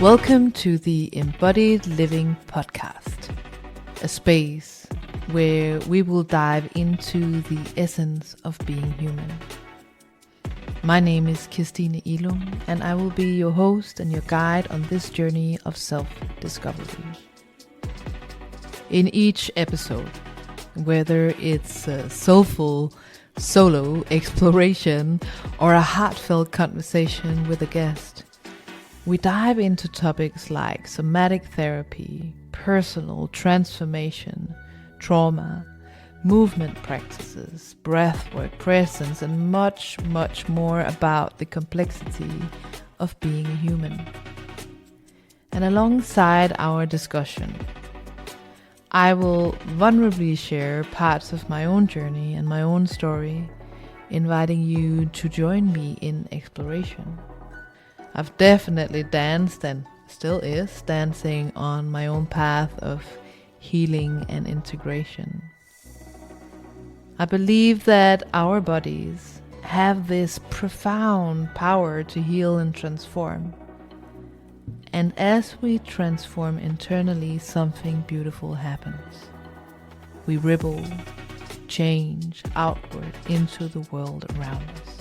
Welcome to the Embodied Living Podcast, a space where we will dive into the essence of being human. My name is Kirstine, and I will be your host and your guide on this journey of self-discovery. In each episode, whether it's a soulful solo exploration or a heartfelt conversation with a guest, we dive into topics like somatic therapy, personal transformation, trauma, movement practices, breathwork, presence, and much, much more about the complexity of being a human. And alongside our discussion, I will vulnerably share parts of my own journey and my own story, inviting you to join me in exploration. I've definitely danced and still is dancing on my own path of healing and integration. I believe that our bodies have this profound power to heal and transform. And as we transform internally, something beautiful happens. We ripple, change outward into the world around us.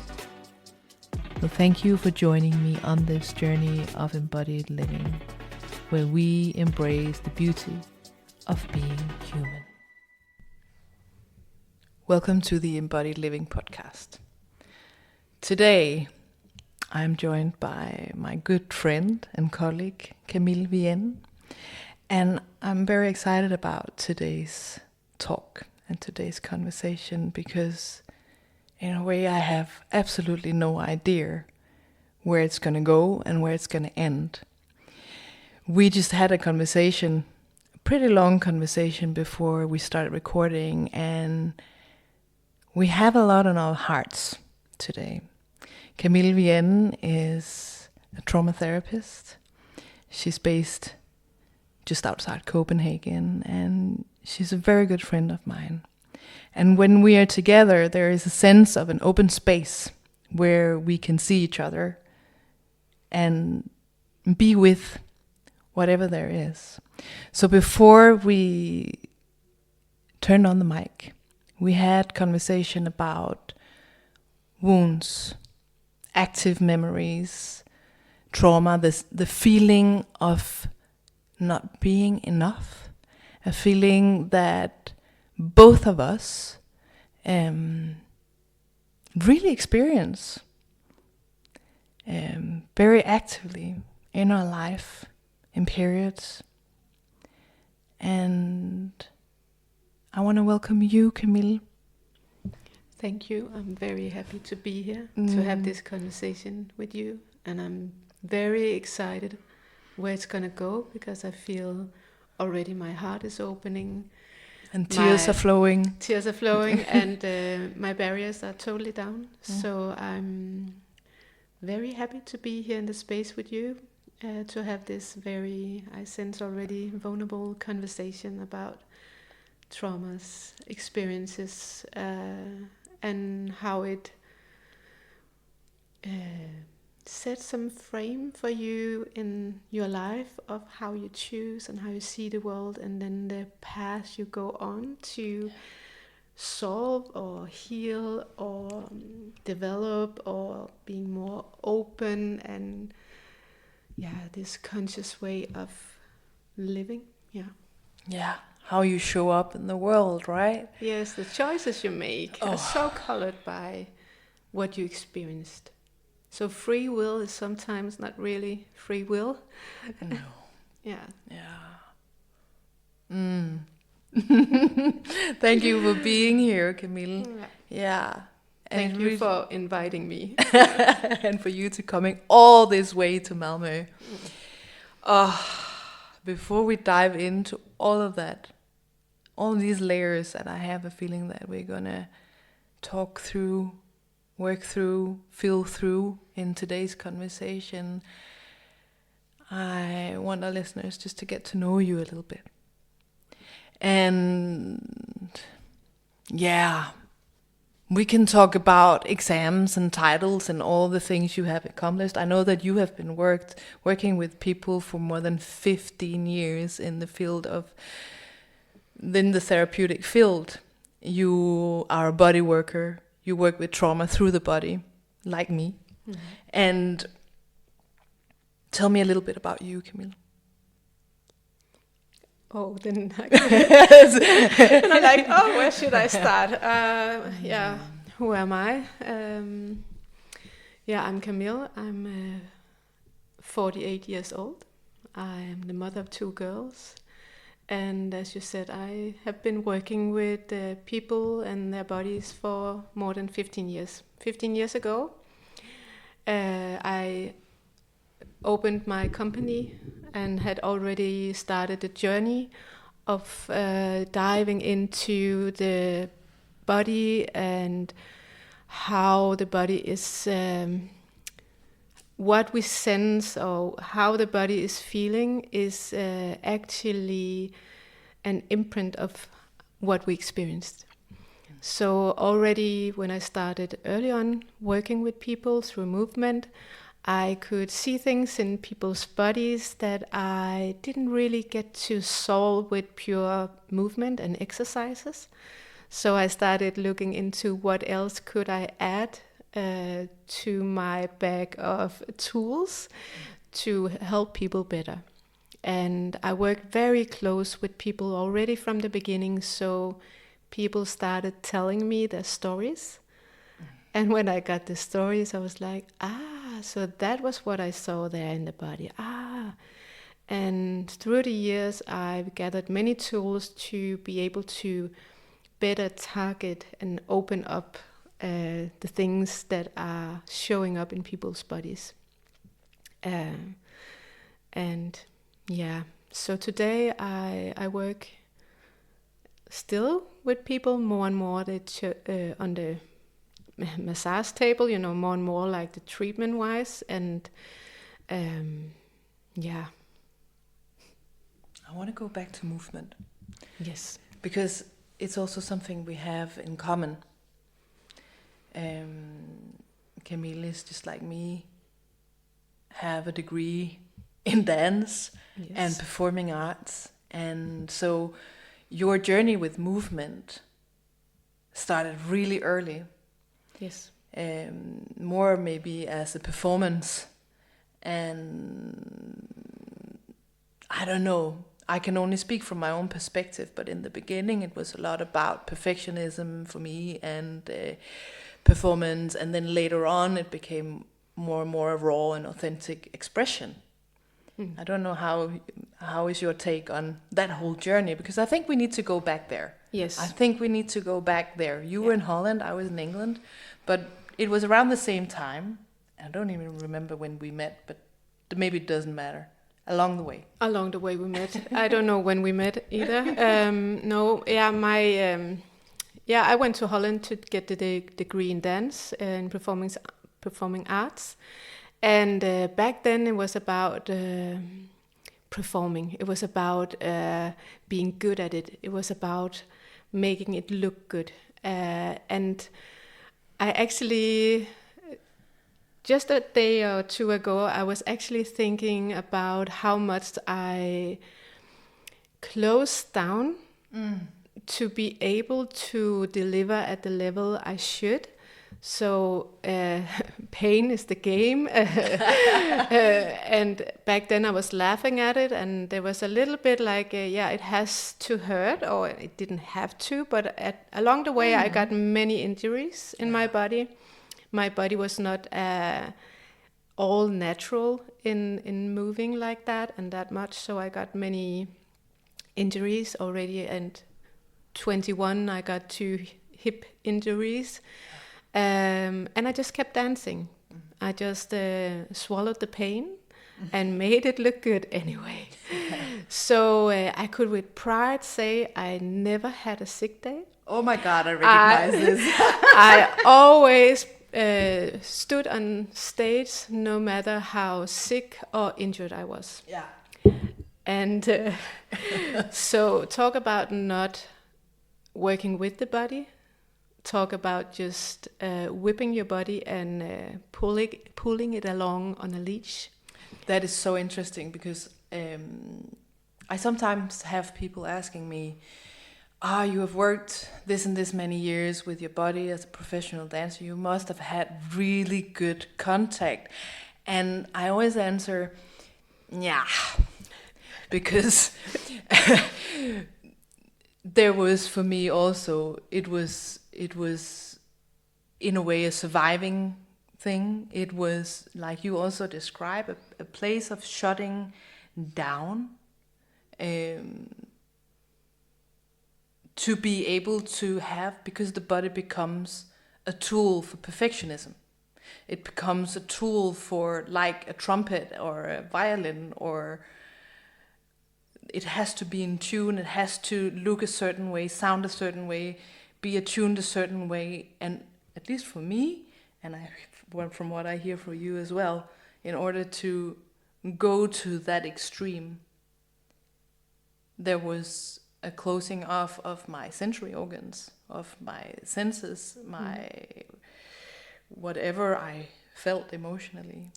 So thank you for joining me on this journey of embodied living, where we embrace the beauty of being human. Welcome to the Embodied Living Podcast. Today, I'm joined by my good friend and colleague, Camille Vienne, and I'm very excited about today's talk and today's conversation because in a way I have absolutely no idea where it's going to go and where it's going to end. We just had a conversation, a pretty long conversation before we started recording, and we have a lot on our hearts today. Camille Vienne is a trauma therapist. She's based just outside Copenhagen, and she's a very good friend of mine. And when we are together, there is a sense of an open space where we can see each other and be with whatever there is. So before we turned on the mic, we had conversation about wounds, active memories, trauma, the feeling of not being enough, a feeling that both of us really experience very actively in our life, in periods. And I want to welcome you, Camille. Thank you. I'm very happy to be here to have this conversation with you. And I'm very excited where it's going to go because I feel already my heart is opening. And tears are flowing. Tears are flowing and my barriers are totally down. So I'm very happy to be here in the space with you, to have this very, I sense already, vulnerable conversation about traumas, experiences, and how it sets some frame for you in your life of how you choose and how you see the world, and then the path you go on to solve or heal or develop or being more open, and this conscious way of living. How you show up in the world, right? Yes, the choices you make are so colored by what you experienced. So free will is sometimes not really free will. No. Yeah. Thank you for being here, Camille. Yeah. Thank you for inviting me. And for you to coming all this way to Malmö. Before we dive into all of that, all these layers that I have a feeling that we're gonna talk through, work through, feel through in today's conversation, I want our listeners just to get to know you a little bit. And We can talk about exams and titles and all the things you have accomplished. I know that you have been working with people for more than 15 years in the field of, in the therapeutic field. You are a body worker. You work with trauma through the body, like me. Mm-hmm. And tell me a little bit about you, Camille. Oh, then and I'm like, oh, where should I start? Who am I? I'm Camille. I'm 48 years old. I am the mother of 2 girls. And as you said, I have been working with people and their bodies for more than 15 years. 15 years ago, I opened my company and had already started a journey of diving into the body and how the body is, what we sense or how the body is feeling is actually an imprint of what we experienced. So already when I started early on working with people through movement, I could see things in people's bodies that I didn't really get to solve with pure movement and exercises. So I started looking into what else could I add to my bag of tools to help people better. And I worked very close with people already from the beginning, so people started telling me their stories. And when I got the stories, I was like, so that was what I saw there in the body. And through the years, I've gathered many tools to be able to better target and open up the things that are showing up in people's bodies. So today I work still with people more and more on the massage table, more and more like the treatment wise, and I want to go back to movement. Yes, because it's also something we have in common. Camille is just like me, have a degree in dance and performing arts, and so your journey with movement started really early. Yes. More maybe as a performance, and I don't know, I can only speak from my own perspective, but in the beginning it was a lot about perfectionism for me and performance, and then later on it became more and more raw and authentic expression. I don't know how is your take on that whole journey, because I think we need to go back there. Yes. I think we need to go back there. You were in Holland, I was in England, but it was around the same time. I don't even remember when we met, but maybe it doesn't matter. Along the way. Along the way we met. I don't know when we met either. I went to Holland to get the degree in dance and performing arts. And back then it was about performing. It was about being good at it. It was about making it look good. And I actually, just a day or two ago, I was actually thinking about how much I closed down to be able to deliver at the level I should. So pain is the game. And back then I was laughing at it, and there was a little bit like, it has to hurt, or it didn't have to, but along the way I got many injuries in my body. My body was not all natural in moving like that and that much, so I got many injuries already. And 21 I got 2 hip injuries. And I just kept dancing. I just swallowed the pain and made it look good anyway. So I could with pride say I never had a sick day. Oh my God, I recognize this. I always stood on stage no matter how sick or injured I was. Yeah. And so talk about not working with the body. talk about just whipping your body and pulling it along on a leash. That is so interesting because I sometimes have people asking me, you have worked this and this many years with your body as a professional dancer. You must have had really good contact. And I always answer, yeah, because there was for me also, it was in a way a surviving thing. It was, like you also describe, a place of shutting down, to be able to have, because the body becomes a tool for perfectionism. It becomes a tool for, like a trumpet or a violin, or it has to be in tune, it has to look a certain way, sound a certain way, be attuned a certain way. And at least for me, and from what I hear from you as well, in order to go to that extreme, there was a closing off of my sensory organs, of my senses, my whatever I felt emotionally.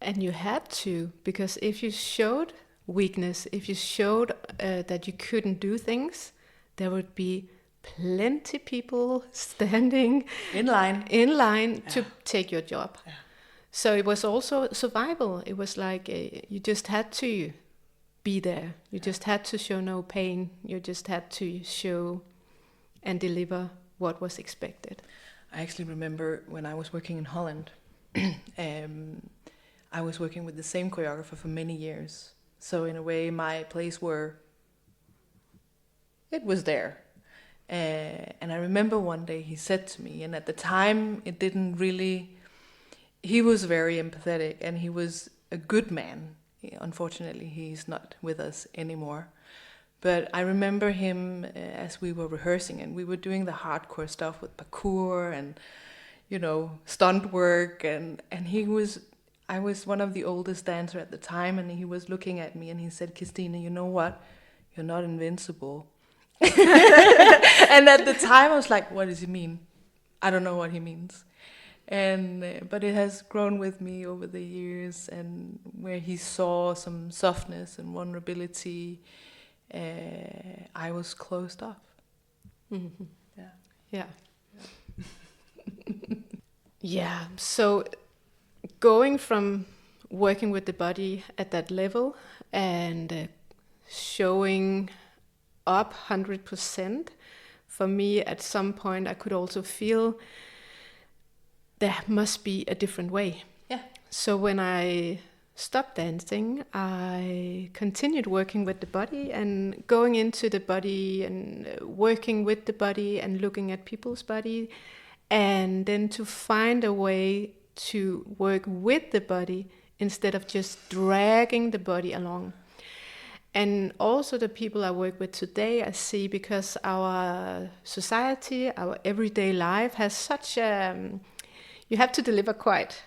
And you had to, because if you showed weakness, if you showed that you couldn't do things, there would be plenty people standing in line to take your job. Yeah. So it was also survival. It was like you just had to be there. You just had to show no pain. You just had to show and deliver what was expected. I actually remember when I was working in Holland, I was working with the same choreographer for many years. So in a way, my place it was there. And I remember one day he said to me, and at the time it didn't really, he was very empathetic and he was a good man. Unfortunately, he's not with us anymore. But I remember him as we were rehearsing, and we were doing the hardcore stuff with parkour and, stunt work. And I was one of the oldest dancers at the time, and he was looking at me and he said, Kirstine, you know what? You're not invincible. And at the time I was like, what does he mean? I don't know what he means. And but it has grown with me over the years, and where he saw some softness and vulnerability, I was closed off. Mm-hmm. Yeah. Yeah. So going from working with the body at that level and showing up 100%, for me at some point I could also feel there must be a different way. Yeah. So when I stopped dancing, I continued working with the body and going into the body and working with the body and looking at people's body, and then to find a way to work with the body instead of just dragging the body along. And also the people I work with today, I see, because our society, our everyday life has such you have to deliver quite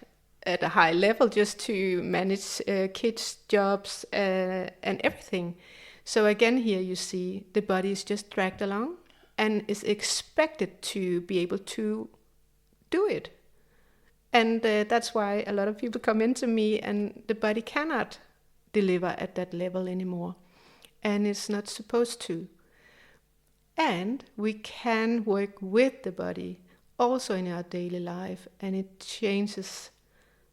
at a high level just to manage kids' jobs and everything. So again, here you see the body is just dragged along and is expected to be able to do it. And that's why a lot of people come into me and the body cannot deliver at that level anymore. And it's not supposed to. And we can work with the body also in our daily life, and it changes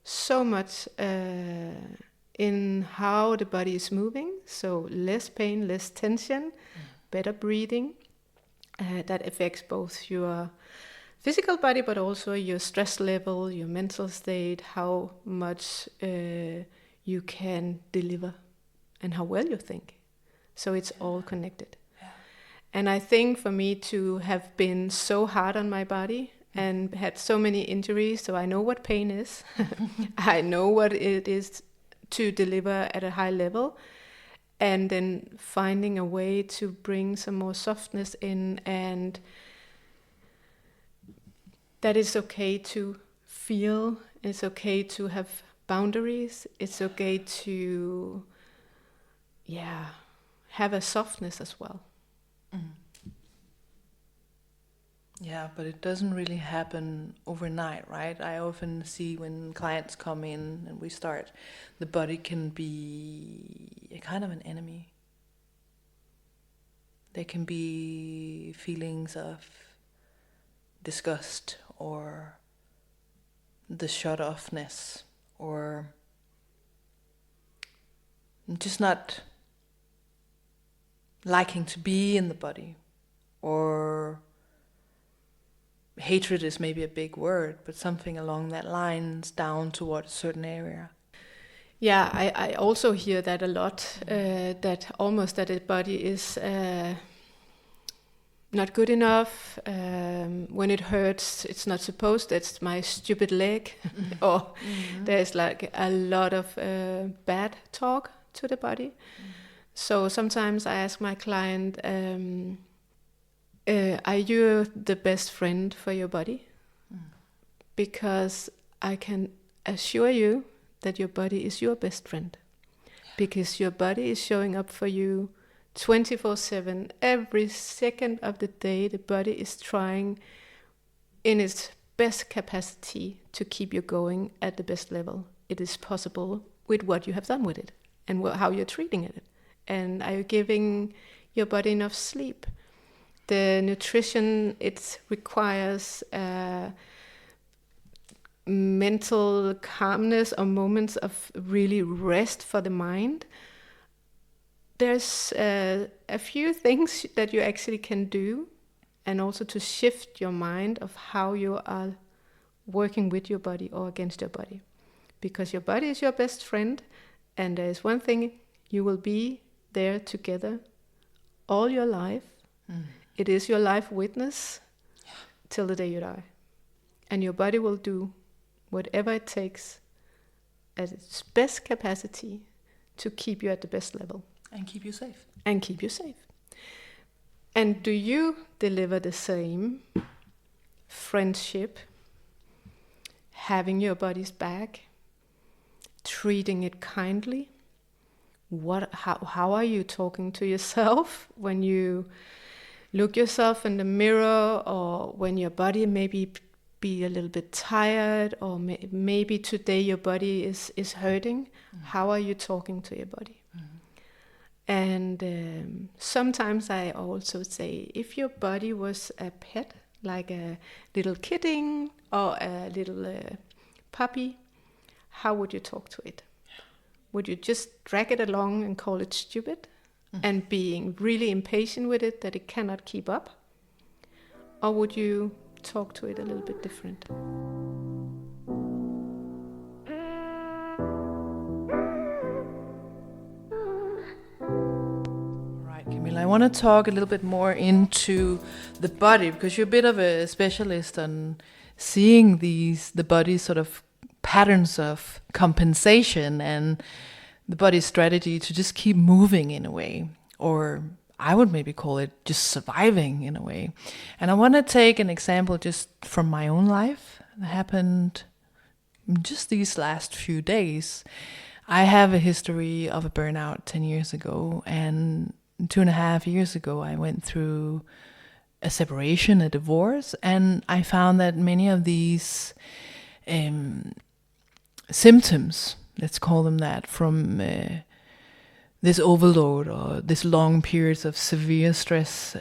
so much in how the body is moving. So less pain, less tension, better breathing. That affects both your physical body, but also your stress level, your mental state, how much you can deliver, and how well you think. So it's all connected. And I think for me to have been so hard on my body and had so many injuries, so I know what pain is. I know what it is to deliver at a high level. And then finding a way to bring some more softness in, and that it's okay to feel, it's okay to have boundaries, it's okay to, have a softness as well. Yeah, but it doesn't really happen overnight, right? I often see when clients come in and we start, the body can be a kind of an enemy. There can be feelings of disgust or the shut offness or just not liking to be in the body, or hatred is maybe a big word, but something along that lines down toward a certain area. Yeah, I also hear that a lot, that almost that the body is not good enough. When it hurts, it's not supposed, it's my stupid leg. Or there's like a lot of bad talk to the body. So sometimes I ask my client, are you the best friend for your body? Because I can assure you that your body is your best friend. Because your body is showing up for you 24/7. Every second of the day, the body is trying in its best capacity to keep you going at the best level it is possible with what you have done with it and how you're treating it. And are you giving your body enough sleep? The nutrition, it requires mental calmness or moments of really rest for the mind. There's a few things that you actually can do, and also to shift your mind of how you are working with your body or against your body. Because your body is your best friend, and there is one thing, you will be there together all your life. It is your life witness till the day you die. And your body will do whatever it takes at its best capacity to keep you at the best level. And keep you safe. And keep you safe. And do you deliver the same friendship, having your body's back, treating it kindly? How are you talking to yourself when you look yourself in the mirror, or when your body maybe be a little bit tired, or maybe today your body is hurting? How are you talking to your body? And sometimes I also say, if your body was a pet, like a little kitten or a little puppy, how would you talk to it? Would you just drag it along and call it stupid and being really impatient with it that it cannot keep up? Or would you talk to it a little bit different? Camille, I want to talk a little bit more into the body, because you're a bit of a specialist on seeing the body's sort of patterns of compensation and the body's strategy to just keep moving in a way, or I would maybe call it just surviving in a way. And I want to take an example just from my own life that happened just these last few days. I have a history of a burnout 10 years ago, and 2.5 years ago I went through a separation, a divorce, and I found that many of these symptoms, let's call them that, from this overload or this long periods of severe stress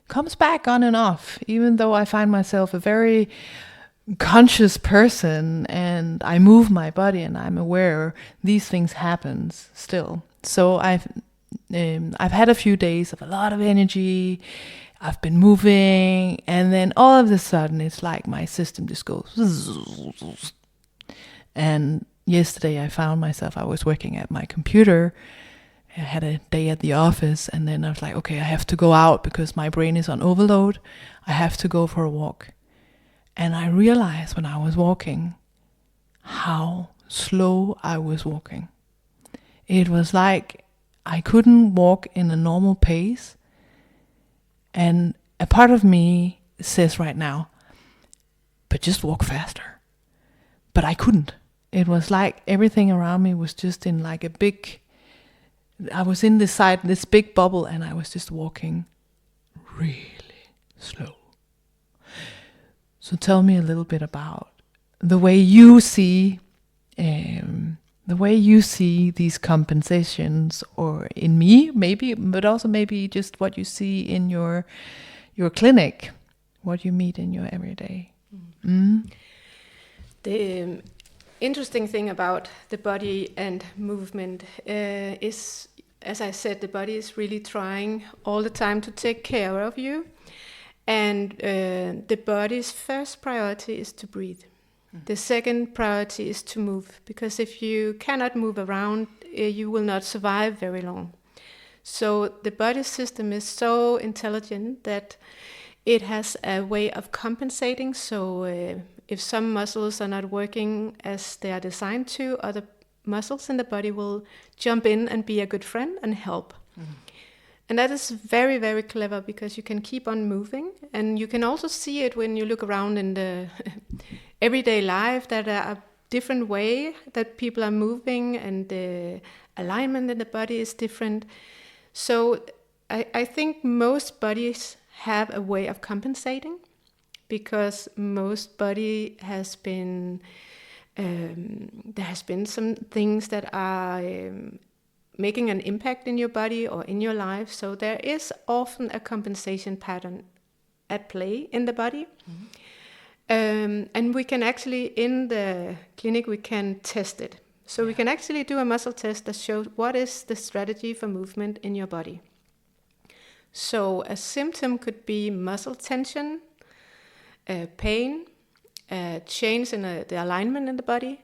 comes back on and off, even though I find myself a very conscious person and I move my body and I'm aware these things happen still. So I've had a few days of a lot of energy. I've been moving, and then all of a sudden it's like my system just goes. And yesterday I found myself, I was working at my computer. I had a day at the office, and then I was like, okay, I have to go out because my brain is on overload. I have to go for a walk. And I realized when I was walking how slow I was walking. It was like I couldn't walk in a normal pace. And a part of me says right now, but just walk faster. But I couldn't. It was like everything around me was just in like I was in this big bubble, and I was just walking really slow. So tell me a little bit about the way you see these compensations, or in me maybe, but also maybe just what you see in your clinic, what you meet in your everyday. The interesting thing about the body and movement is, as I said, the body is really trying all the time to take care of you. And the body's first priority is to breathe. The second priority is to move, because if you cannot move around, you will not survive very long. So the body system is so intelligent that it has a way of compensating. So if some muscles are not working as they are designed to, other muscles in the body will jump in and be a good friend and help. And that is very, very clever, because you can keep on moving. And you can also see it when you look around in the everyday life, that there are different way that people are moving, and the alignment in the body is different. So I think most bodies have a way of compensating, because most body has been, there has been some things that are making an impact in your body or in your life. So there is often a compensation pattern at play in the body. And we can actually, in the clinic, we can test it. So we can actually do a muscle test that shows what is the strategy for movement in your body. So a symptom could be muscle tension, pain, change in the alignment in the body,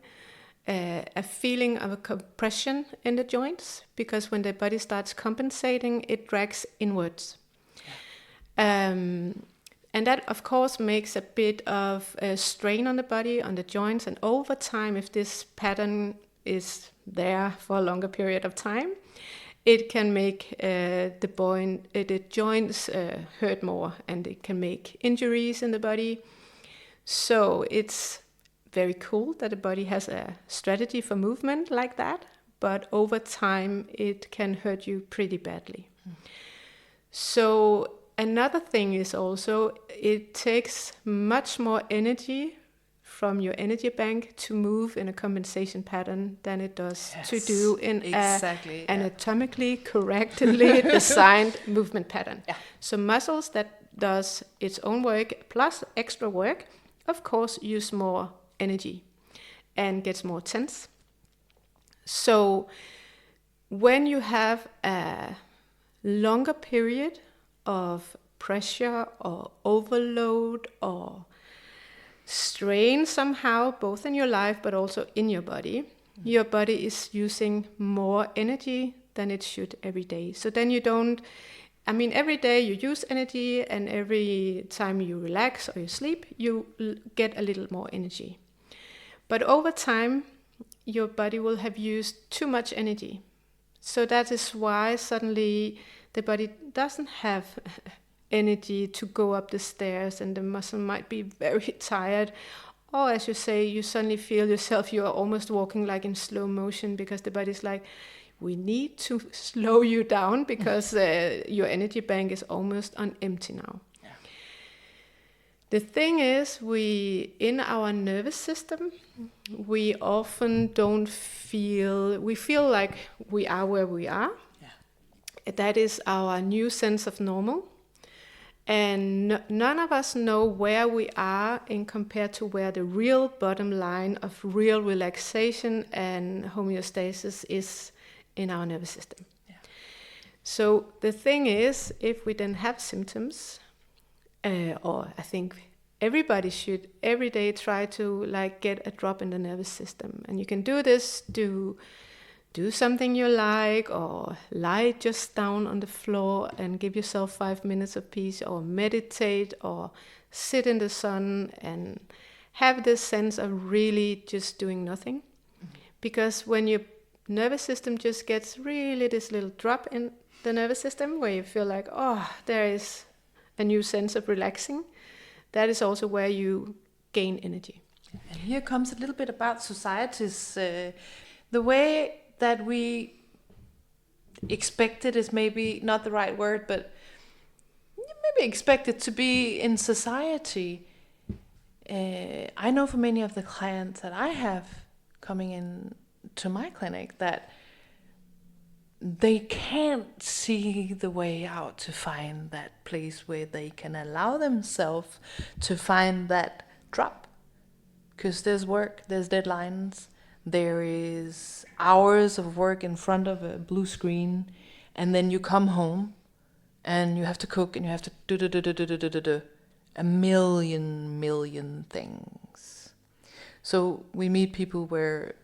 a feeling of a compression in the joints, because when the body starts compensating, it drags inwards. And that, of course, makes a bit of a strain on the body, on the joints, and over time, if this pattern is there for a longer period of time, it can make the joints hurt more, and it can make injuries in the body. So it's very cool that the body has a strategy for movement like that, but over time it can hurt you pretty badly. So another thing is also, it takes much more energy from your energy bank to move in a compensation pattern than it does to do in anatomically correctly designed movement pattern. So muscles that does its own work plus extra work, of course, use more energy and gets more tense. So when you have a longer period of pressure or overload or strain somehow, both in your life but also in your body is using more energy than it should every day. So then you don't, every day you use energy, and every time you relax or you sleep, you get a little more energy. But over time, your body will have used too much energy. So that is why suddenly the body doesn't have energy to go up the stairs, and the muscle might be very tired. Or as you say, you suddenly feel yourself, you are almost walking like in slow motion, because the body's like, we need to slow you down, because your energy bank is almost on empty now. The thing is, in our nervous system, we often we feel like we are where we are. That is our new sense of normal. And none of us know where we are in compared to where the real bottom line of real relaxation and homeostasis is in our nervous system. So the thing is, if we then have symptoms, or I think everybody should every day try to get a drop in the nervous system. And you can do this, do something you like, or lie just down on the floor and give yourself 5 minutes of peace, or meditate, or sit in the sun and have this sense of really just doing nothing. Because when your nervous system just gets really this little drop in the nervous system, where you feel like, there is a new sense of relaxing, that is also where you gain energy. And here comes a little bit about society's, the way that we expect it is maybe not the right word, but maybe expect it to be in society. I know for many of the clients that I have coming in to my clinic that they can't see the way out to find that place where they can allow themselves to find that drop. Because there's work, there's deadlines, there is hours of work in front of a blue screen, and then you come home and you have to cook and you have to do a million things. So we meet people where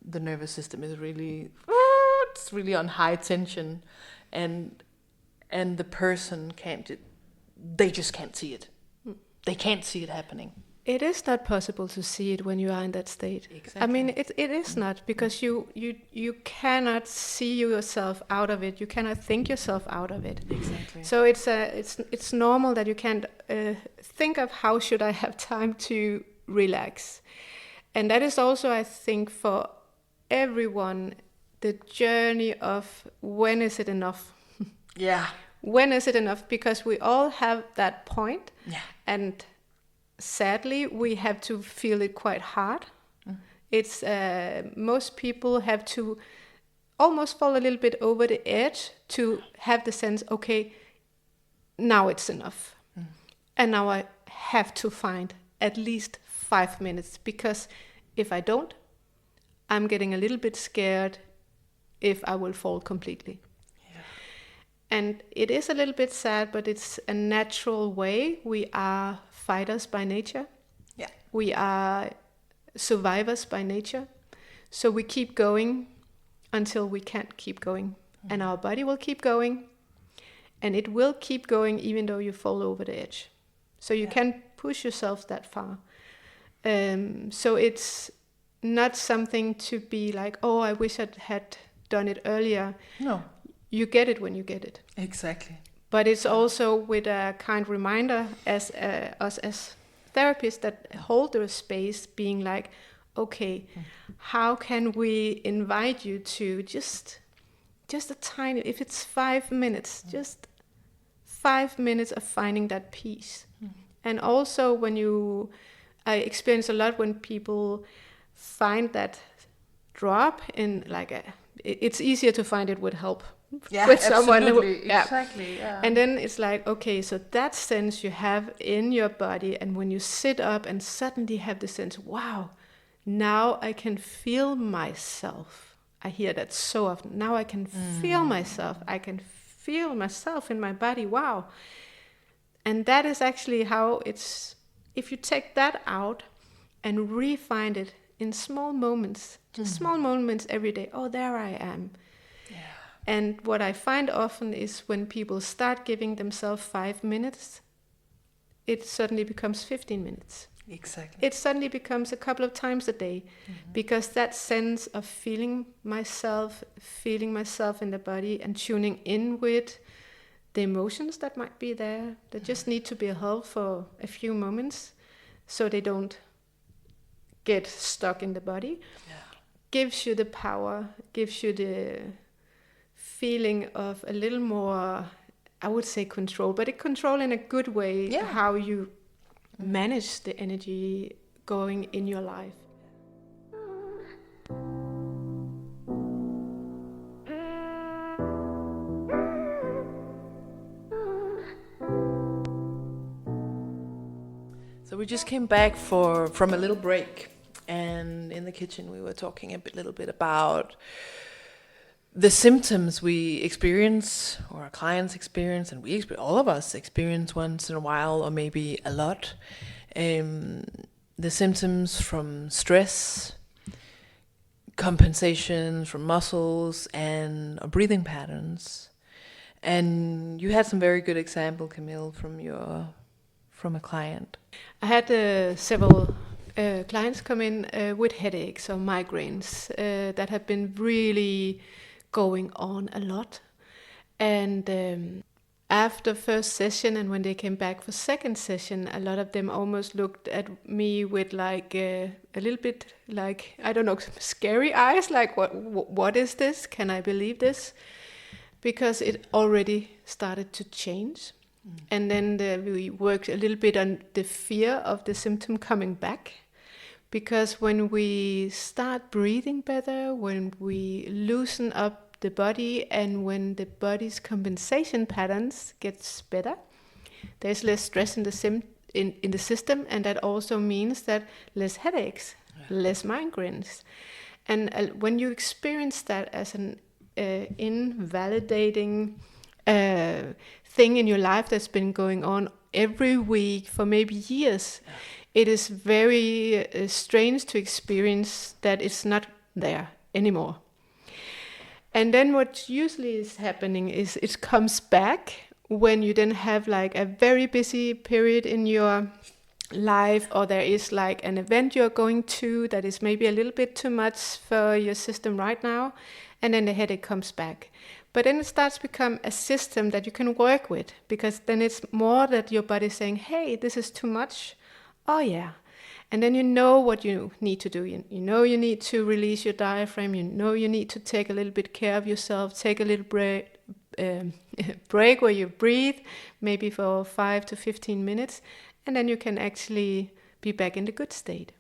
the nervous system is really, it's really on high tension, and the person they just can't see it. They can't see it happening. It is not possible to see it when you are in that state. Exactly. I mean, it is not, because you cannot see yourself out of it. You cannot think yourself out of it. Exactly. So it's normal that you can't think of how should I have time to relax. And that is also, I think, for everyone, the journey of when is it enough? Yeah. When is it enough? Because we all have that point. Yeah. And sadly, we have to feel it quite hard. It's most people have to almost fall a little bit over the edge to have the sense, okay, now it's enough. And now I have to find at least 5 minutes, because if I don't, I'm getting a little bit scared if I will fall completely. Yeah. And it is a little bit sad, but it's a natural way. We are fighters by nature. Yeah. We are survivors by nature. So we keep going until we can't keep going. And our body will keep going. And it will keep going even though you fall over the edge. So you can push yourself that far. So it's not something to be like, oh, I wish I had done it earlier. No. You get it when you get it. Exactly. But it's also with a kind reminder as us as therapists that hold the space, being like, okay, how can we invite you to just a tiny, if it's 5 minutes, just 5 minutes of finding that peace. And also I experience a lot when people find that drop in it's easier to find it with help. With someone exactly. Yeah. And then it's like, okay, so that sense you have in your body, and when you sit up and suddenly have the sense, wow, now I can feel myself. I hear that so often. Now I can feel myself. I can feel myself in my body. Wow. And that is actually how it's, if you take that out and re-find it in small moments, just small moments every day. Oh, there I am. Yeah. And what I find often is when people start giving themselves 5 minutes, it suddenly becomes 15 minutes. Exactly. It suddenly becomes a couple of times a day, because that sense of feeling myself in the body and tuning in with the emotions that might be there, that just need to be held for a few moments so they don't get stuck in the body, gives you the power, gives you the feeling of a little more, I would say control, but a control in a good way, how you manage the energy going in your life. So we just came back from a little break, and in the kitchen we were talking a little bit about the symptoms we experience, or our clients experience, and all of us experience once in a while, or maybe a lot. The symptoms from stress, compensation from muscles, and breathing patterns. And you had some very good example, Camille, from a client. I had several clients come in with headaches or migraines that have been really going on a lot. And after first session, and when they came back for second session, a lot of them almost looked at me with like a little bit like, I don't know, scary eyes, like what is this? Can I believe this? Because it already started to change. And then we work a little bit on the fear of the symptom coming back. Because when we start breathing better, when we loosen up the body, and when the body's compensation patterns gets better, there's less stress in the in the system, and that also means that less headaches, less migraines. And when you experience that as an invalidating thing in your life that's been going on every week for maybe years, it is very strange to experience that it's not there anymore. And then what usually is happening is it comes back when you then have like a very busy period in your life, or there is like an event you're going to that is maybe a little bit too much for your system right now, and then the headache comes back. But then it starts to become a system that you can work with, because then it's more that your body's saying, hey, this is too much. Oh yeah. And then you know what you need to do. You know you need to release your diaphragm. You know you need to take a little bit care of yourself. Take a little break where you breathe, maybe for 5 to 15 minutes. And then you can actually be back in the good state.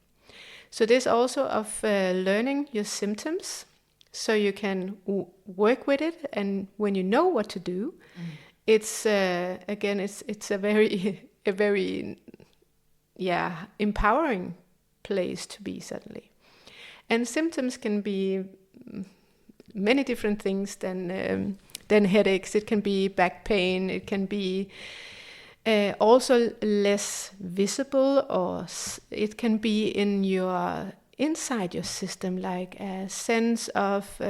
So this also of learning your symptoms, so you can work with it. And when you know what to do, it's again, it's a very empowering place to be suddenly. And symptoms can be many different things than headaches. It can be back pain. It can be also less visible, or it can be inside your system, like a sense of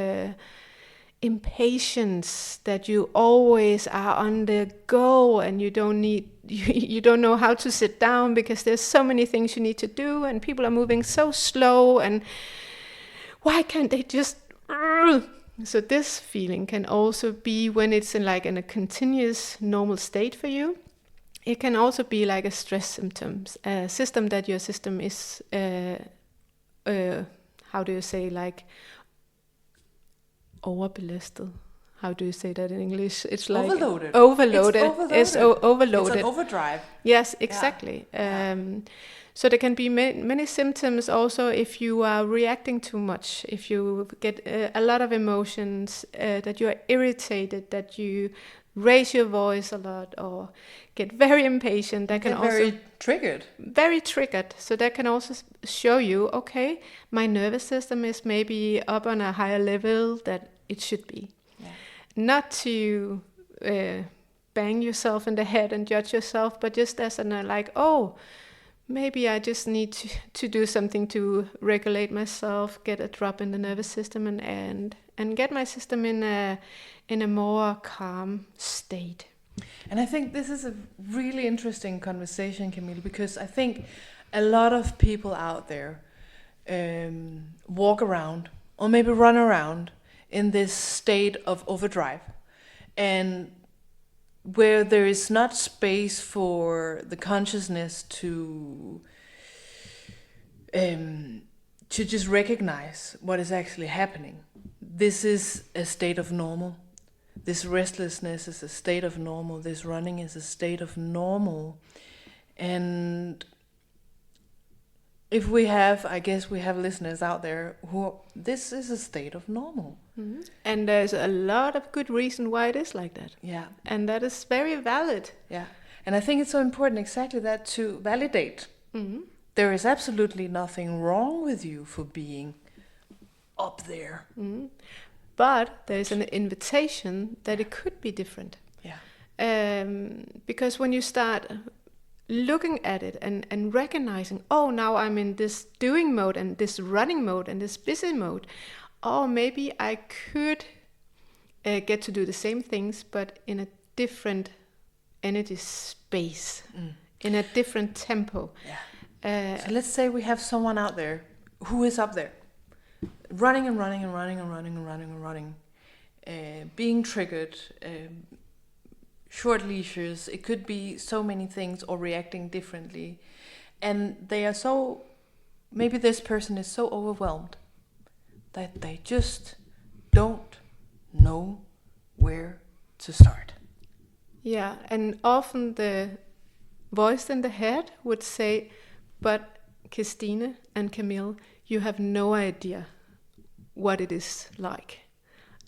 impatience, that you always are on the go, and you don't know how to sit down because there's so many things you need to do, and people are moving so slow, and why can't they just... So this feeling can also be when it's in a continuous normal state for you. It can also be like a stress symptoms, a system that your system is, how do you say, like overbelasted. How do you say that in English? It's like overloaded. Overloaded. It's overloaded. It's an overdrive. Yes, exactly. Yeah. So there can be many symptoms also if you are reacting too much, if you get a lot of emotions, that you are irritated, that you raise your voice a lot, or get very impatient. That can also very triggered. Very triggered. So that can also show you, okay, my nervous system is maybe up on a higher level that it should be. Yeah. Not to bang yourself in the head and judge yourself, but just as maybe I just need to do something to regulate myself, get a drop in the nervous system, and get my system in a more calm state. And I think this is a really interesting conversation, Camille, because I think a lot of people out there walk around or maybe run around in this state of overdrive, and where there is not space for the consciousness to just recognize what is actually happening. This is a state of normal. This restlessness is a state of normal. This running is a state of normal. And if we have, I guess we have listeners out there this is a state of normal. Mm-hmm. And there's a lot of good reason why it is like that. Yeah. And that is very valid. Yeah. And I think it's so important exactly that, to validate. Mm-hmm. There is absolutely nothing wrong with you for being up there. Mm-hmm. But there's an invitation that it could be different. Yeah. Because when you start looking at it and recognizing, oh, now I'm in this doing mode and this running mode and this busy mode, oh, maybe I could get to do the same things, but in a different energy space, in a different tempo. Yeah. So let's say we have someone out there who is up there, running and running and running and running and running and running, being triggered, short leashes, it could be so many things, or reacting differently. And they are maybe this person is so overwhelmed that they just don't know where to start. Yeah, and often the voice in the head would say, but Kirstine and Camille, you have no idea what it is like.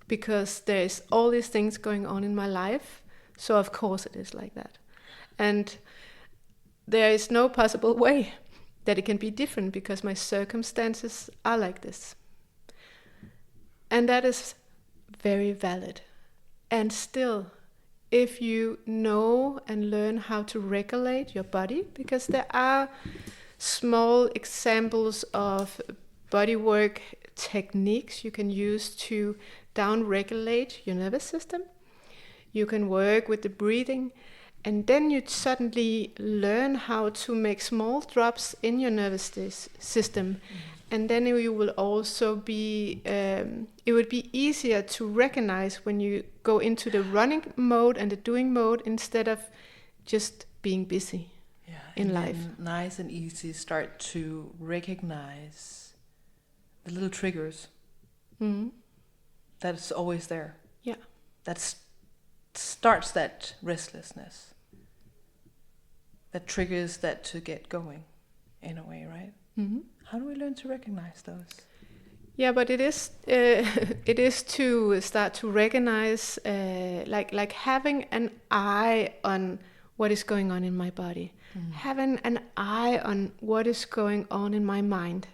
Because there's all these things going on in my life, so of course it is like that. And there is no possible way that it can be different because my circumstances are like this. And that is very valid. And still, if you know and learn how to regulate your body, because there are small examples of bodywork techniques you can use to down-regulate your nervous system. You can work with the breathing, and then you suddenly learn how to make small drops in your nervous system. And then you will also be, it would be easier to recognize when you go into the running mode and the doing mode instead of just being busy in life. Nice and easy, start to recognize the little triggers that's always there. Yeah. That starts that restlessness. That triggers that to get going, in a way, right? Mm-hmm. How do we learn to recognize those? Yeah, but it is to start to recognize, like having an eye on what is going on in my body, having an eye on what is going on in my mind.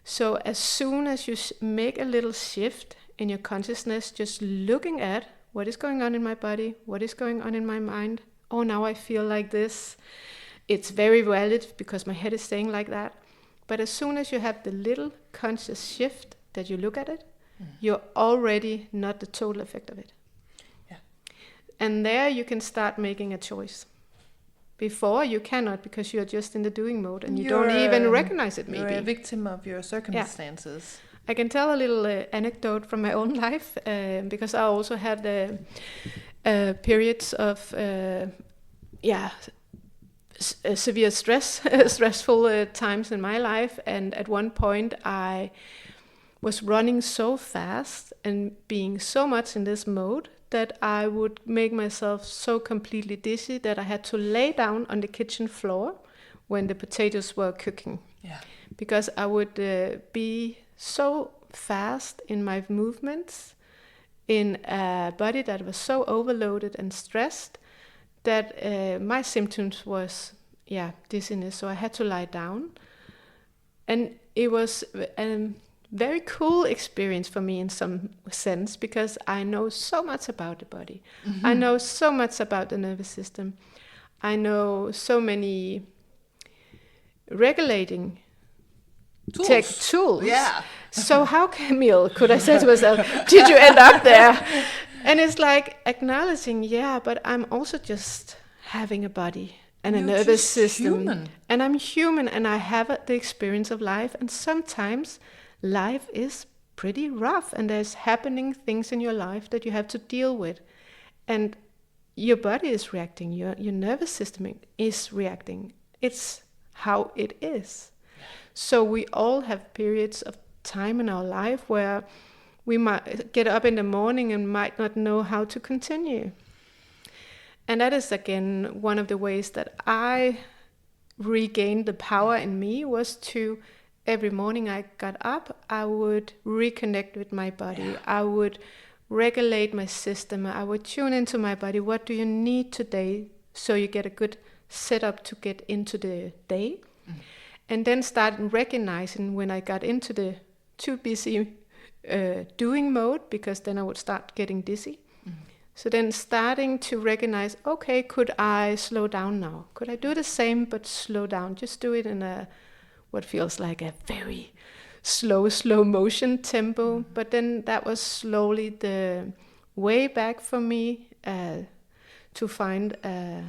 So as soon as you make a little shift in your consciousness, just looking at what is going on in my body, what is going on in my mind. Oh, now I feel like this. It's very valid because my head is saying like that. But as soon as you have the little conscious shift that you look at it, you're already not the total effect of it. Yeah. And there you can start making a choice. Before you cannot, because you're just in the doing mode and you don't even recognize it maybe. You're a victim of your circumstances. Yeah. I can tell a little anecdote from my own life because I also had periods of severe stress, stressful times in my life. And at one point I was running so fast and being so much in this mode that I would make myself so completely dizzy that I had to lay down on the kitchen floor when the potatoes were cooking. Yeah. Because I would be so fast in my movements in a body that was so overloaded and stressed that my symptoms was dizziness. So I had to lie down. And it was a very cool experience for me in some sense because I know so much about the body. Mm-hmm. I know so much about the nervous system. I know so many regulating tools. Yeah. So how, Camille, could I say to myself, did you end up there? And it's like acknowledging, but I'm also just having a body and a nervous system. Human. And I'm human and I have the experience of life. And sometimes life is pretty rough and there's happening things in your life that you have to deal with. And your body is reacting, your nervous system is reacting. It's how it is. So we all have periods of time in our life where we might get up in the morning and might not know how to continue. And that is, again, one of the ways that I regained the power in me was to, every morning I got up, I would reconnect with my body. Yeah. I would regulate my system. I would tune into my body. What do you need today? So you get a good setup to get into the day. Mm. And then start recognizing when I got into the too busy doing mode, because then I would start getting dizzy. Mm. So then starting to recognize, okay, could I slow down now? Could I do the same but slow down? Just do it in what feels like a very slow motion tempo. But then that was slowly the way back for me to find a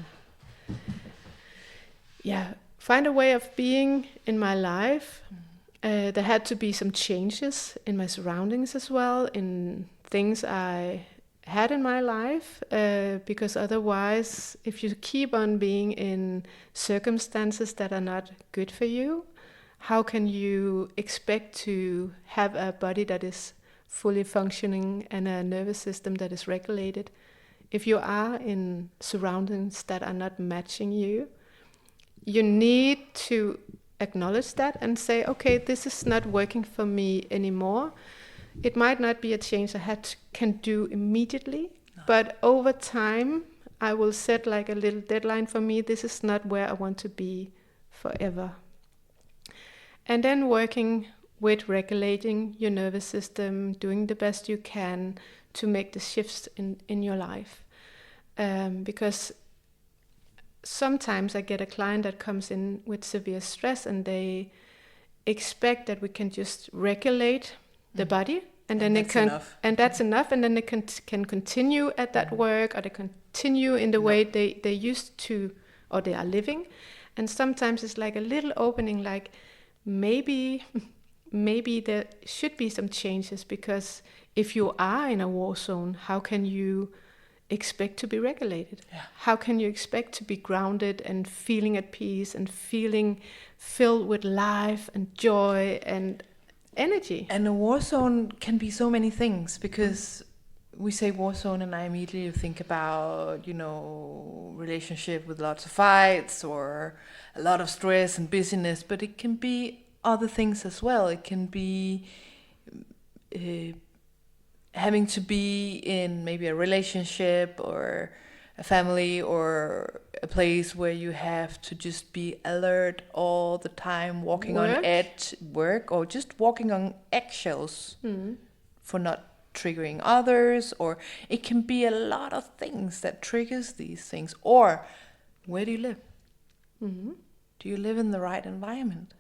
way of being in my life. There had to be some changes in my surroundings as well, in things I had in my life, because otherwise, if you keep on being in circumstances that are not good for you, how can you expect to have a body that is fully functioning and a nervous system that is regulated if you are in surroundings that are not matching you, you need to acknowledge that and say, okay, this is not working for me anymore. It might not be a change I can do immediately, but over time, I will set like a little deadline for me. This is not where I want to be forever. And then working with regulating your nervous system, doing the best you can to make the shifts in your life. Because sometimes I get a client that comes in with severe stress and they expect that we can just regulate the body and then they can enough. And that's enough, and then they can continue at that work, or they continue in the way they used to, or they are living. And sometimes it's like a little opening, like maybe there should be some changes, because if you are in a war zone, how can you expect to be regulated? Yeah. How can you expect to be grounded and feeling at peace and feeling filled with life and joy and energy? And a war zone can be so many things, because we say war zone and I immediately think about, relationship with lots of fights or a lot of stress and busyness, but it can be other things as well. It can be having to be in maybe a relationship or a family or a place where you have to just be alert all the time, walking on edge, work, or just walking on eggshells for not triggering others. Or it can be a lot of things that triggers these things. Or where do you live? Mm-hmm. Do you live in the right environment?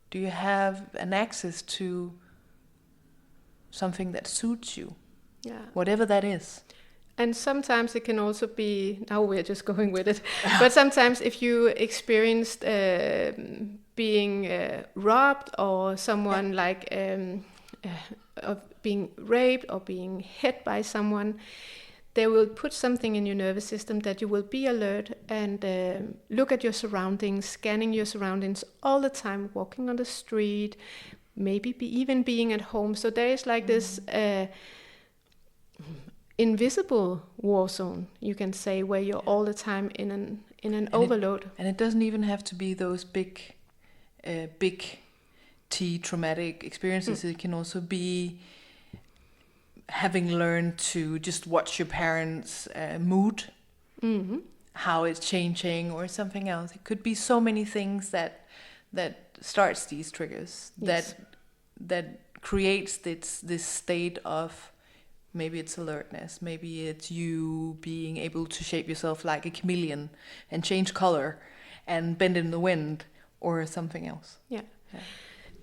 Do you have an access to something that suits you? Yeah. Whatever that is. And sometimes it can also be, now we're just going with it, but sometimes if you experienced being robbed, or someone of being raped or being hit by someone, they will put something in your nervous system that you will be alert and look at your surroundings, scanning your surroundings all the time, walking on the street, maybe even being at home. So there is like this invisible war zone, you can say, where you're all the time in an overload. And it doesn't even have to be those big T traumatic experiences. It can also be having learned to just watch your parents' mood, how it's changing, or something else. It could be so many things that starts these triggers, yes, that creates this state of, maybe it's alertness, maybe it's you being able to shape yourself like a chameleon and change color and bend in the wind, or something else. Yeah.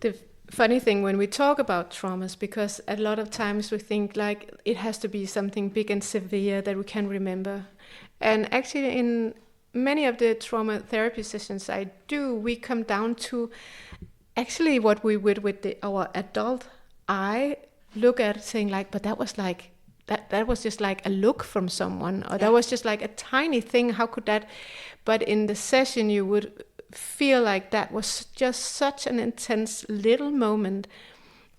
The funny thing when we talk about traumas, because a lot of times we think like it has to be something big and severe that we can remember. And actually in many of the trauma therapy sessions we come down to actually what we would with our adult eye look at, saying like, but that was like, that was just like a look from someone, or that was just like a tiny thing. How could that? But in the session you would feel like that was just such an intense little moment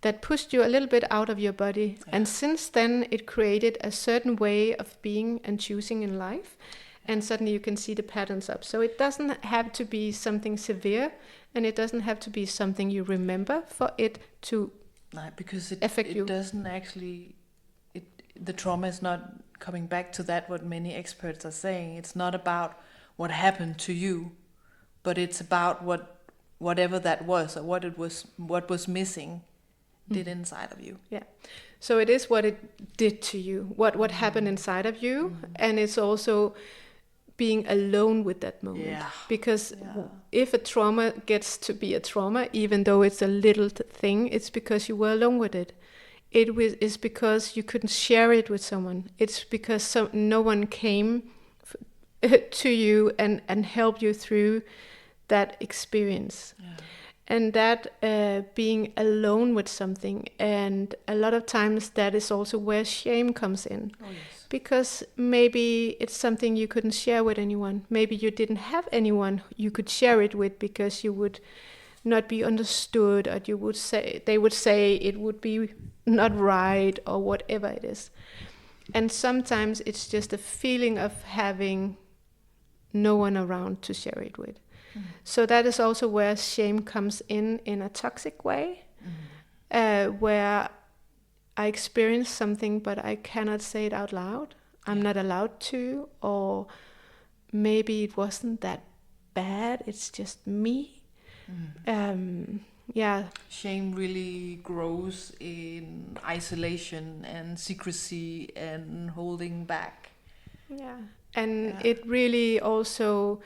that pushed you a little bit out of your body. Yeah. And since then it created a certain way of being and choosing in life. And suddenly you can see the patterns up. So it doesn't have to be something severe, and it doesn't have to be something you remember for it to affect you. It doesn't actually, the trauma is not coming back to that, what many experts are saying. It's not about what happened to you, but it's about whatever that was, or what was missing did inside of you. Yeah. So it is what it did to you, what happened inside of you, and it's also being alone with that moment. Yeah. Because if a trauma gets to be a trauma, even though it's a little thing, it's because you were alone with it. It's because you couldn't share it with someone. It's because no one came to you and helped you through that experience. Yeah. And that being alone with something, and a lot of times that is also where shame comes in. Oh, yes. Because maybe it's something you couldn't share with anyone. Maybe you didn't have anyone you could share it with, because you would not be understood, or they would say it would be not right, or whatever it is. And sometimes it's just a feeling of having no one around to share it with. So that is also where shame comes in a toxic way, where I experience something but I cannot say it out loud. I'm not allowed to, or maybe it wasn't that bad, it's just me. Shame really grows in isolation and secrecy and holding back. It really also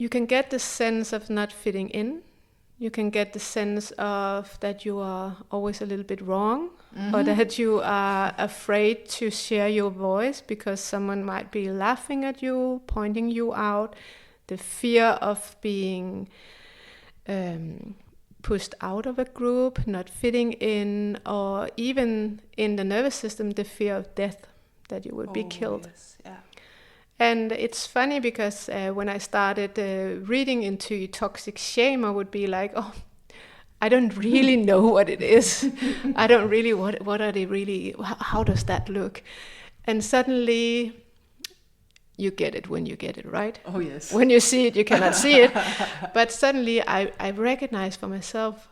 you can get the sense of not fitting in. You can get the sense of that you are always a little bit wrong, or that you are afraid to share your voice because someone might be laughing at you, pointing you out. The fear of being pushed out of a group, not fitting in, or even in the nervous system, the fear of death, that you would be killed. Yes. Yeah. And it's funny because when I started reading into toxic shame, I would be like, oh, I don't really know what it is. I don't really, what are they really, how does that look? And suddenly you get it when you get it, right? Oh, yes. When you see it, you cannot see it. But suddenly I recognize for myself,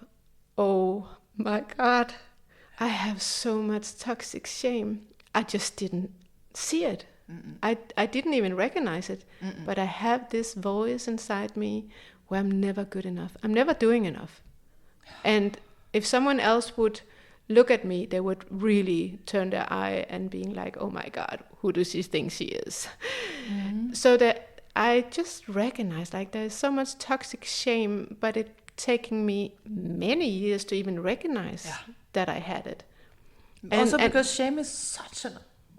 oh my God, I have so much toxic shame. I just didn't see it. I didn't even recognize it. But I have this voice inside me where I'm never good enough. I'm never doing enough. And if someone else would look at me, they would really turn their eye and being like, oh my God, who does she think she is? So that I just recognized like there's so much toxic shame, but it taking me many years to even recognize that I had it. Also because shame is such an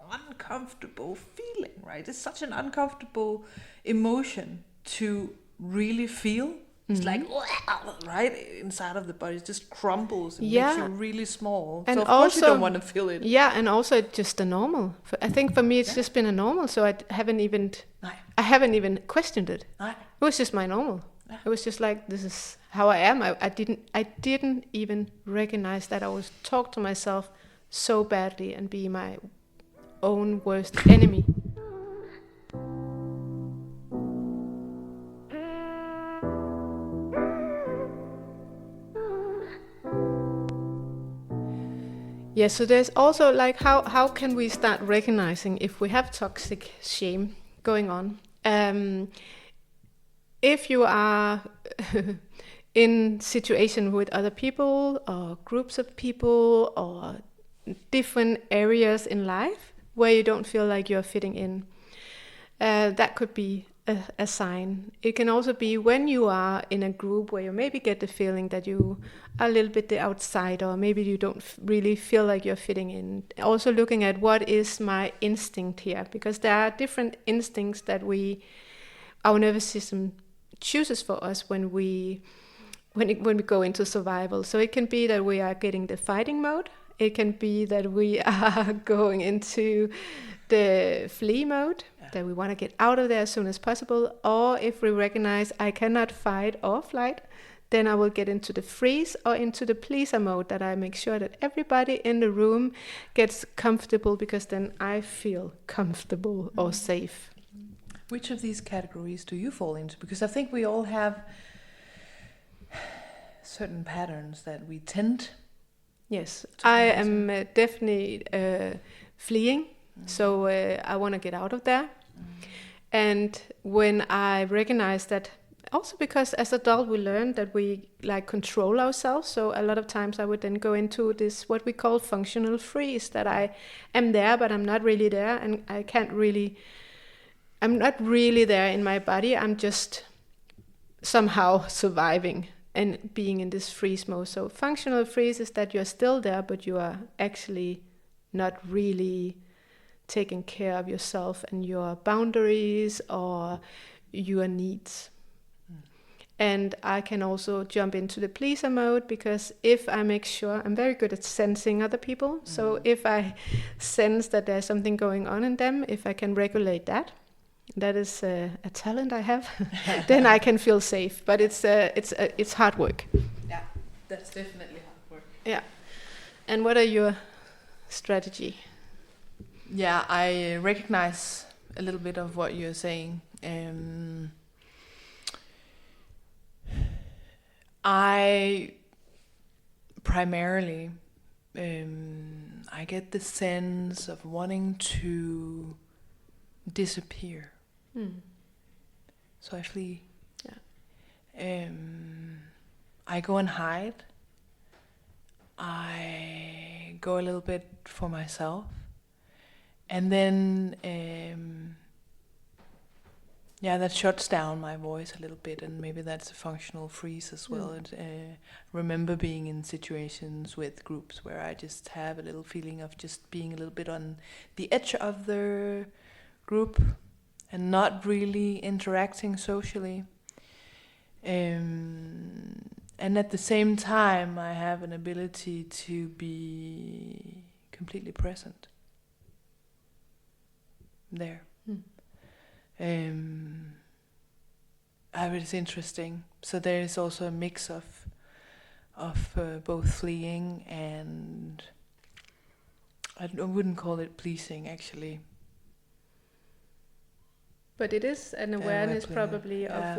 uncomfortable feeling, right? It's such an uncomfortable emotion to really feel. It's like, right, inside of the body, it just crumbles and makes you really small. And so of also, course you don't want to feel it. Yeah, and also just a normal. I think for me it's just been a normal, so I haven't even questioned it. It was just my normal. It was just like, this is how I am. I didn't even recognize that I was talk to myself so badly and be my own worst enemy. Yeah, so there's also like how can we start recognizing if we have toxic shame going on? If you are in situation with other people or groups of people or different areas in life where you don't feel like you're fitting in, that could be a sign. It can also be when you are in a group where you maybe get the feeling that you are a little bit the outsider, or maybe you don't really feel like you're fitting in. Also looking at what is my instinct here, because there are different instincts that our nervous system chooses for us when we go into survival. So it can be that we are getting the fighting mode. It can be that we are going into the flee mode, that we want to get out of there as soon as possible. Or if we recognize I cannot fight or flight, then I will get into the freeze or into the pleaser mode, that I make sure that everybody in the room gets comfortable, because then I feel comfortable or safe. Which of these categories do you fall into? Because I think we all have certain patterns that we tend. Yes, I am definitely fleeing. So I want to get out of there. And when I recognize that, also because as adult we learn that we like control ourselves. So a lot of times I would then go into this what we call functional freeze, that I am there but I'm not really there, and I'm not really there in my body. I'm just somehow surviving and being in this freeze mode. So functional freeze is that you're still there, but you are actually not really taking care of yourself and your boundaries or your needs. And I can also jump into the pleaser mode, because if I make sure, I'm very good at sensing other people. So if I sense that there's something going on in them, if I can regulate that is a talent I have, then I can feel safe. But it's hard work. Yeah, that's definitely hard work. Yeah. And what are your strategy? Yeah, I recognize a little bit of what you're saying. I primarily, I get the sense of wanting to disappear. So I flee. Yeah. I go and hide. I go a little bit for myself. And then, that shuts down my voice a little bit, and maybe that's a functional freeze as well. And remember being in situations with groups where I just have a little feeling of just being a little bit on the edge of the group and not really interacting socially. And at the same time, I have an ability to be completely present there. It's interesting. So there is also a mix of both fleeing and I wouldn't call it pleasing actually. But it is an awareness probably Yeah. of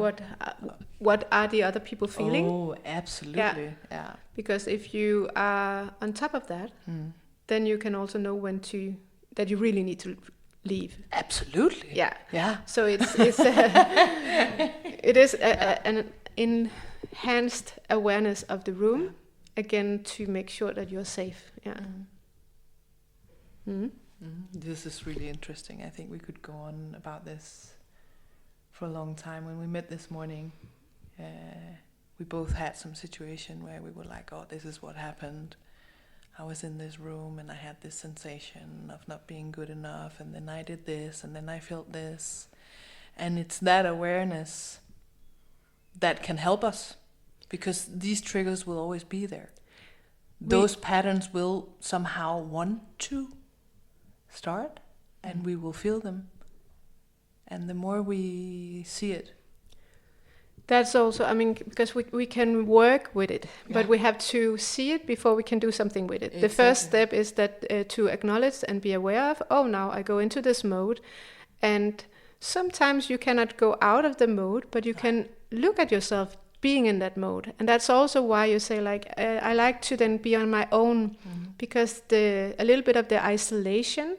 what are the other people feeling. Oh, absolutely. Yeah. Because if you are on top of that, then you can also know that you really need to leave. Absolutely. Yeah. Yeah. So it is an enhanced awareness of the room, again, to make sure that you're safe. Yeah. This is really interesting. I think we could go on about this for a long time. When we met this morning, we both had some situation where we were like, oh, this is what happened. I was in this room and I had this sensation of not being good enough, and then I did this, and then I felt this. And it's that awareness that can help us, because these triggers will always be there. Those patterns will somehow want to start, and we will feel them. And the more we see it, that's also, because we can work with it, but we have to see it before we can do something with it. Exactly. The first step is that to acknowledge and be aware of, now I go into this mode. And sometimes you cannot go out of the mode, but you can look at yourself being in that mode. And that's also why you say, I like to then be on my own, because a little bit of the isolation,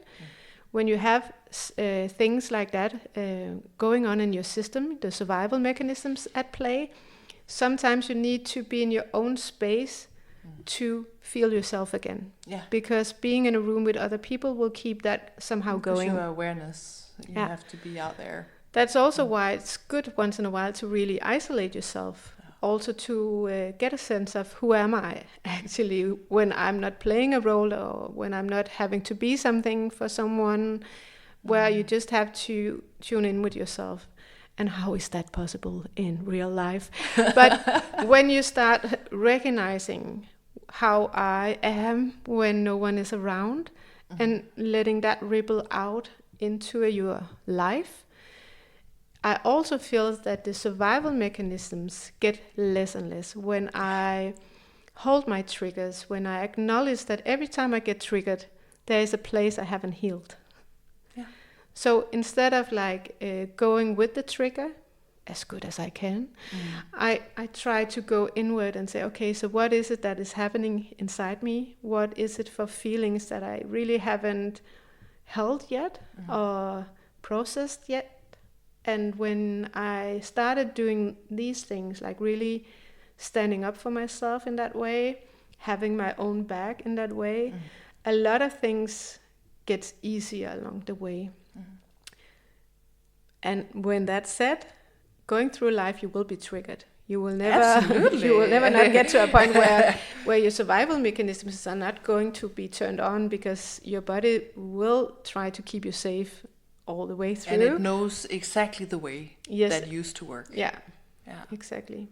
when you have things like that going on in your system, the survival mechanisms at play, sometimes you need to be in your own space to feel yourself again. Yeah. Because being in a room with other people will keep that somehow going. Your awareness, you have to be out there. That's also why it's good once in a while to really isolate yourself. Also to get a sense of who am I actually when I'm not playing a role, or when I'm not having to be something for someone, where you just have to tune in with yourself. And how is that possible in real life? But when you start recognizing how I am when no one is around, and letting that ripple out into your life, I also feel that the survival mechanisms get less and less when I hold my triggers, when I acknowledge that every time I get triggered, there is a place I haven't healed. Yeah. So instead of going with the trigger as good as I can, I try to go inward and say, okay, so what is it that is happening inside me? What is it for feelings that I really haven't held yet or processed yet? And when I started doing these things, like really standing up for myself in that way, having my own back in that way, a lot of things gets easier along the way. And when that's said, going through life, you will be triggered. You will never, you will never not get to a point where your survival mechanisms are not going to be turned on, because your body will try to keep you safe all the way through. And it knows exactly the way that used to work. Yeah, exactly.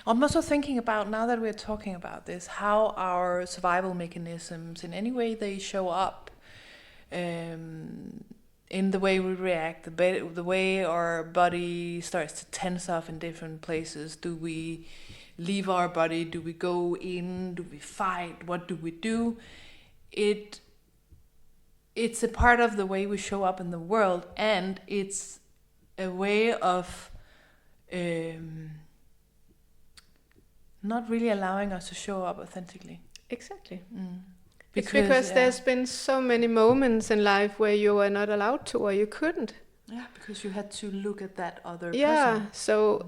I'm also thinking about, now that we're talking about this, how our survival mechanisms, in any way they show up, in the way we react, the way our body starts to tense up in different places. Do we leave our body? Do we go in? Do we fight? What do we do? It it's a part of the way we show up in the world, and it's a way of not really allowing us to show up authentically. Exactly. Because there's been so many moments in life where you were not allowed to, or you couldn't. Yeah, because you had to look at that other Yeah, person. so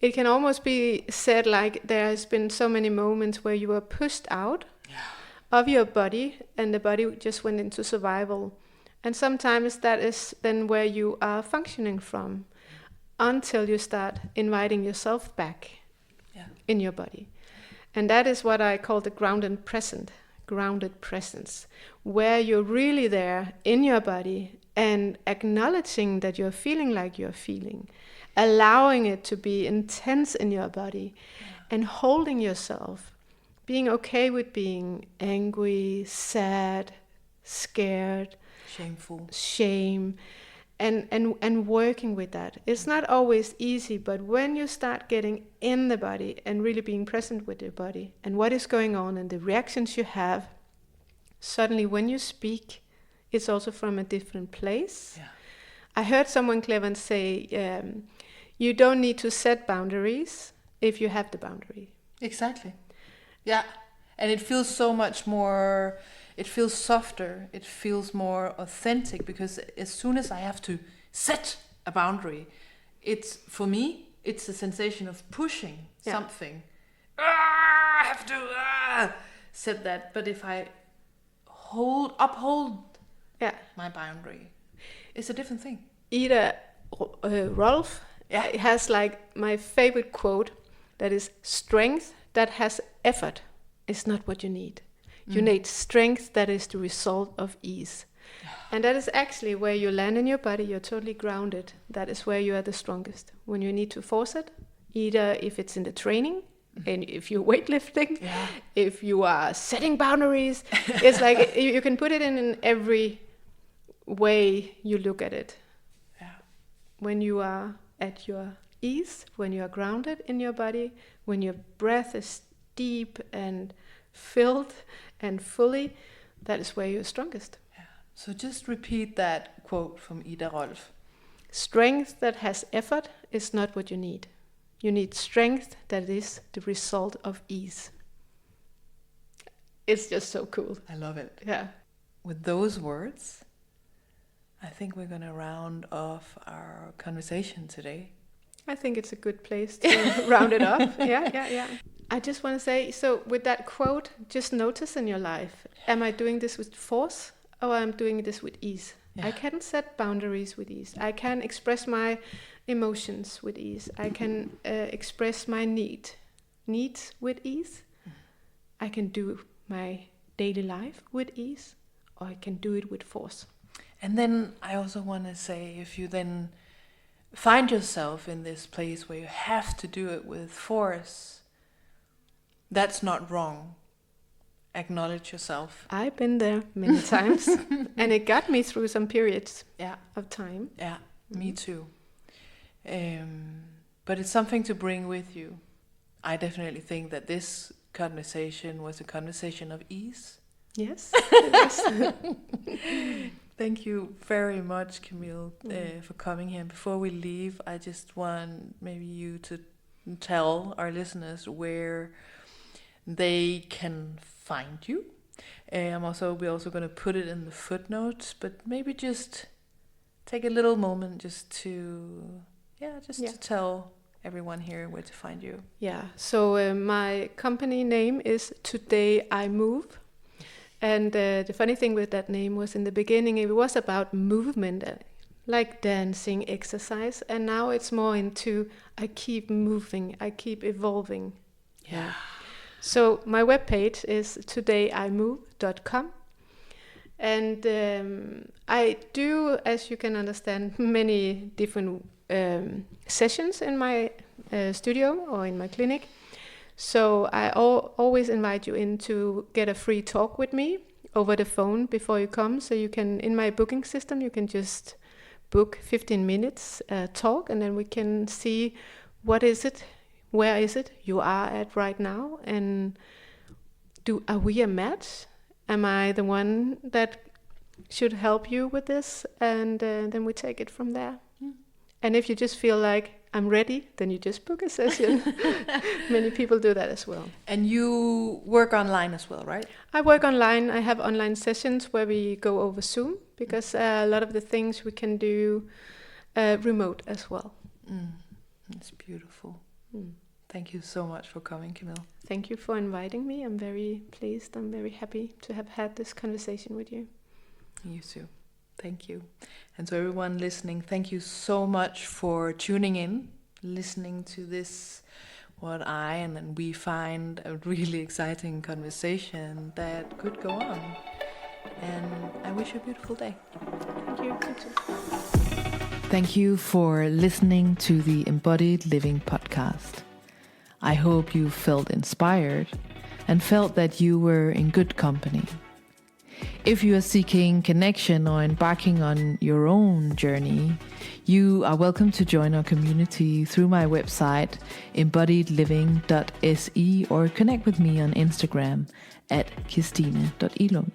it can almost be said like there has been so many moments where you were pushed out of your body, and the body just went into survival. And sometimes that is then where you are functioning from, until you start inviting yourself back in your body. And that is what I call the grounded presence, where you're really there in your body and acknowledging that you're feeling like you're feeling, allowing it to be intense in your body, and holding yourself, being okay with being angry, sad, scared, shame, and working with that. It's not always easy, but when you start getting in the body and really being present with your body and what is going on and the reactions you have, suddenly when you speak, it's also from a different place. Yeah. I heard someone clever say, you don't need to set boundaries if you have the boundary. Exactly. Yeah. And it feels so much more, it feels softer, it feels more authentic, because as soon as I have to set a boundary, it's, for me, it's a sensation of pushing something. I have to set that. But if I uphold my boundary, it's a different thing. Ida Rolf has like my favorite quote, that is, strength that has effort is not what you need. You need strength that is the result of ease. And that is actually where you land in your body, you're totally grounded. That is where you are the strongest. When you need to force it, either if it's in the training, and if you're weightlifting, if you are setting boundaries, it's like you can put it in every way you look at it. Yeah. When you are at your ease, when you are grounded in your body, when your breath is deep and filled and fully, that is where you're strongest. Yeah. So just repeat that quote from Ida Rolf. Strength that has effort is not what you need. You need strength that is the result of ease. It's just so cool. I love it. Yeah. With those words, I think we're going to round off our conversation today. I think it's a good place to round it off. Yeah. I just want to say, so with that quote, just notice in your life, am I doing this with force or am I doing this with ease? Yeah. I can set boundaries with ease. I can express my emotions with ease. I can express my needs with ease. I can do my daily life with ease, or I can do it with force. And then I also want to say, if you then find yourself in this place where you have to do it with force, that's not wrong. Acknowledge yourself. I've been there many times, and it got me through some periods of time. Yeah, me too. But it's something to bring with you. I definitely think that this conversation was a conversation of ease. Yes. Thank you very much, Camille, for coming here. And before we leave, I just want maybe you to tell our listeners where they can find you. We're also going to put it in the footnotes, but maybe just take a little moment just to tell everyone here where to find you. Yeah, so my company name is Today I Move. And the funny thing with that name was, in the beginning it was about movement, like dancing, exercise, and now it's more into I keep moving, I keep evolving. Yeah. So my webpage is todayimove.com, and I do, as you can understand, many different sessions in my studio or in my clinic. So I always invite you in to get a free talk with me over the phone before you come. So you can, in my booking system, you can just book 15 minutes talk, and then we can see what is it, where is it you are at right now, and are we a match? Am I the one that should help you with this, and then we take it from there. And if you just feel like I'm ready, then you just book a session. Many people do that as well. And you work online as well, right? I work online. I have online sessions where we go over Zoom, because a lot of the things we can do remote as well. It's beautiful. Thank you so much for coming, Camille. Thank you for inviting me. I'm very pleased. I'm very happy to have had this conversation with you. You too. Thank you. And to everyone listening, thank you so much for tuning in, listening to this, what I and then we find a really exciting conversation that could go on. And I wish you a beautiful day. Thank you. You too. Thank you for listening to the Embodied Living podcast. I hope you felt inspired and felt that you were in good company. If you are seeking connection or embarking on your own journey, you are welcome to join our community through my website, embodiedliving.se, or connect with me on Instagram at kirstine.ilum.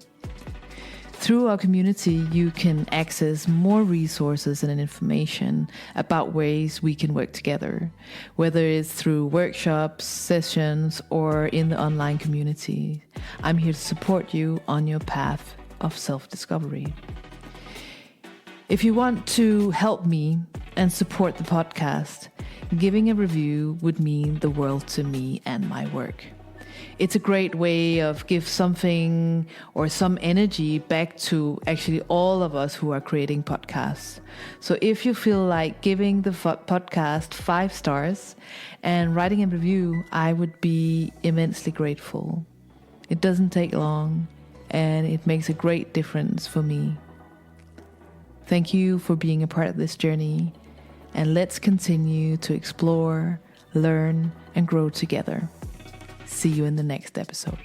Through our community, you can access more resources and information about ways we can work together, whether it's through workshops, sessions, or in the online community. I'm here to support you on your path of self-discovery. If you want to help me and support the podcast, giving a review would mean the world to me and my work. It's a great way of give something or some energy back to actually all of us who are creating podcasts. So if you feel like giving the podcast 5 stars and writing a review, I would be immensely grateful. It doesn't take long and it makes a great difference for me. Thank you for being a part of this journey, and let's continue to explore, learn, and grow together. See you in the next episode.